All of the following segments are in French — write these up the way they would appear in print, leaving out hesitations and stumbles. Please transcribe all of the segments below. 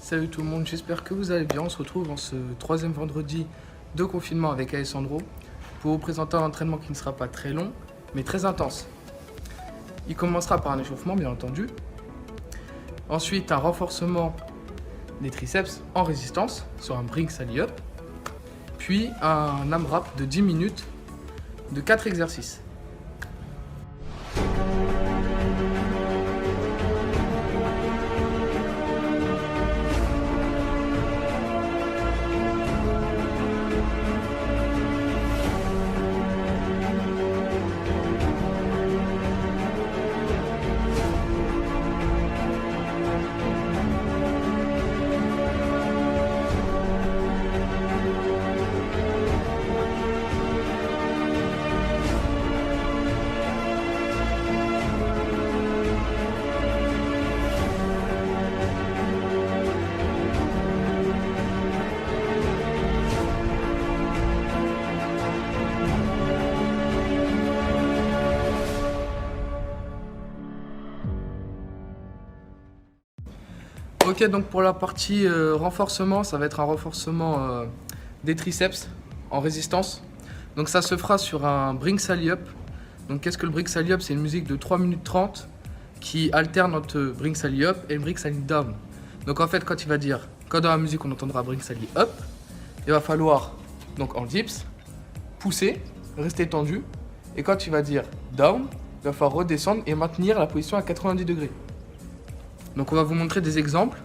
Salut tout le monde, j'espère que vous allez bien. On se retrouve en ce troisième vendredi de confinement avec Alessandro pour vous présenter un entraînement qui ne sera pas très long mais très intense. Il commencera par un échauffement bien entendu, ensuite un renforcement des triceps en résistance sur un Brinks Ali Up, puis un AMRAP de 10 minutes de 4 exercices. Ok, donc pour la partie renforcement, ça va être un renforcement des triceps en résistance. Donc ça se fera sur un Brinks Ali Up. Donc qu'est-ce que le Brinks Ali Up? C'est une musique de 3 minutes 30 qui alterne entre Brinks Ali Up et le Brinks Ali Down. Donc en fait, quand dans la musique on entendra Brinks Ali Up, il va falloir, donc en dips, pousser, rester tendu. Et quand il va dire down, il va falloir redescendre et maintenir la position à 90 degrés. Donc on va vous montrer des exemples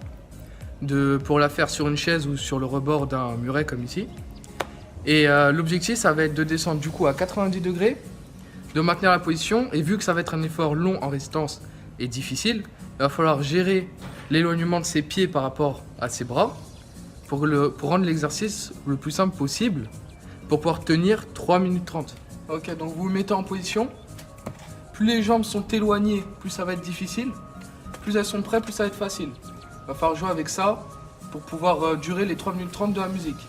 pour la faire sur une chaise ou sur le rebord d'un muret comme ici. Et l'objectif, ça va être de descendre du coup à 90 degrés, de maintenir la position. Et vu que ça va être un effort long en résistance et difficile, il va falloir gérer l'éloignement de ses pieds par rapport à ses bras pour rendre l'exercice le plus simple possible pour pouvoir tenir 3 minutes 30. Ok, donc vous vous mettez en position. Plus les jambes sont éloignées, plus ça va être difficile. Plus elles sont prêtes, plus ça va être facile. Il va falloir jouer avec ça pour pouvoir durer les 3 minutes 30 de la musique.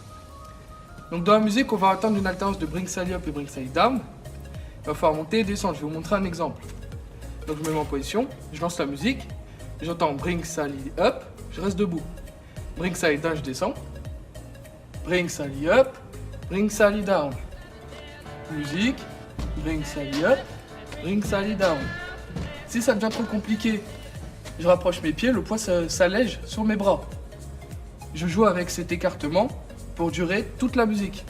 Donc dans la musique, on va atteindre une alternance de Brinks Ali Up et Brinks Ali Down. Il va falloir monter et descendre. Je vais vous montrer un exemple. Donc je me mets en position, je lance la musique, j'entends Brinks Ali Up, je reste debout. Brinks Ali Down, je descends. Brinks Ali Up, Brinks Ali Down. Musique, Brinks Ali Up, Brinks Ali Down. Si ça devient trop compliqué, je rapproche mes pieds, le poids s'allège sur mes bras. Je joue avec cet écartement pour durer toute la musique.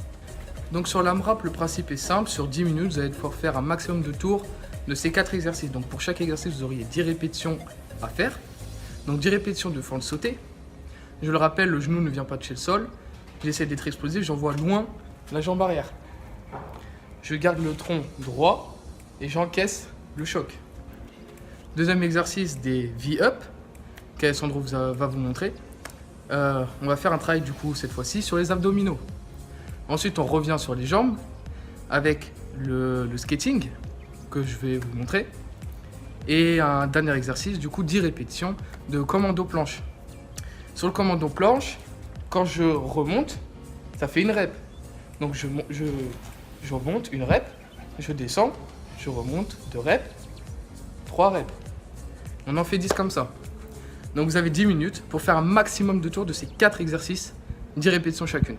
Donc sur l'AMRAP, le principe est simple. Sur 10 minutes, vous allez devoir faire un maximum de tours de ces 4 exercices. Donc pour chaque exercice, vous auriez 10 répétitions à faire. Donc 10 répétitions de fente sautée. Je le rappelle, le genou ne vient pas toucher le sol. J'essaie d'être explosif, j'envoie loin la jambe arrière. Je garde le tronc droit et j'encaisse le choc. Deuxième exercice des V-Up, qu'Alessandro va vous montrer. On va faire un travail du coup cette fois-ci sur les abdominaux. Ensuite on revient sur les jambes avec le skating que je vais vous montrer. Et un dernier exercice, du coup 10 répétitions de commando planche. Sur le commando planche, quand je remonte, ça fait une rep. Donc je remonte, une rep, je descends, je remonte, 2 reps, 3 reps. On en fait 10 comme ça. Donc vous avez 10 minutes pour faire un maximum de tours de ces 4 exercices, 10 répétitions chacune.